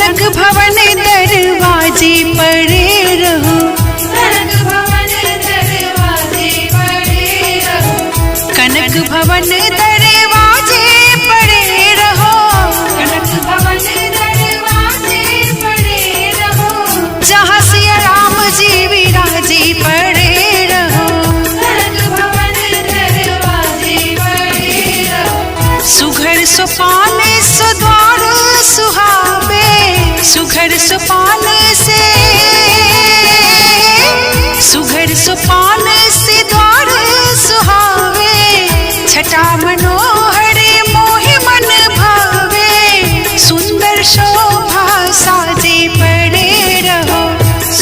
कनक भवन दरवाजे पड़े रहो, कनक भवन दरवाजे पड़े रहो, कनक भवन दरवाजे पड़े रहो, कनक भवन दरवाजे पड़े रहो, जहाँ सिया राम जी विराजे पड़े रहो, कनक भवन दरवाजे पड़े रहो, सुघर सुपान सुद्वार सुहावे, सुघर सुपान से, सुघर सुपान से द्वार सुहावे, छटा मनोहर मोहि मन भावे, सुंदर शोभा साजे पड़े रहो,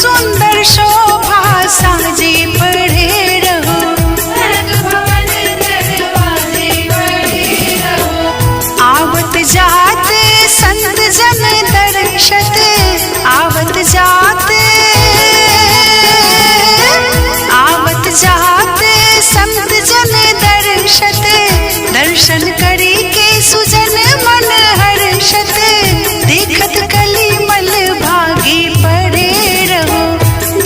सुंदर शोभा साजे पड़े रहो, कनक भवन दरवाजे पड़े रहो, आवत जात संत जन दर्शत, आवत जात, आवत जात संत जन दर्शत, दर्शन करी के सुजन मन हर्षत, देखत कली मल भागे पड़े रहो,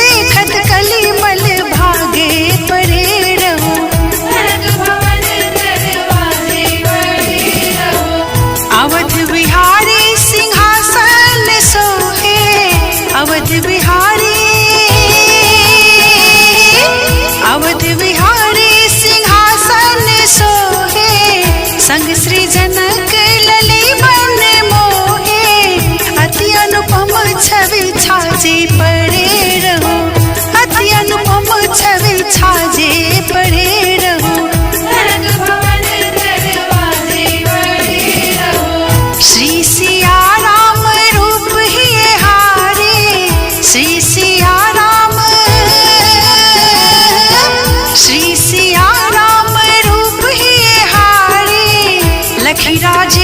देखत कली मल भागे पड़े रहो, कनक भवन दरवाजे पड़े रहो, अवध बिहारी सिंहासन सोहे, अवध बिहारी, अवध बिहारी सिंहासन सोहे, संग श्री जनक लली मन मोहे, अति अनुपम छवि छाजे पड़े रहो, अति अनुपम छवि छाजे पड़े रहो, कनक भवन दरवाजे पड़े रहो, श्री सिया राम रूप ही हारे, श्री सिया राम, श्री सिया राम रूप ही हारे, लखी राज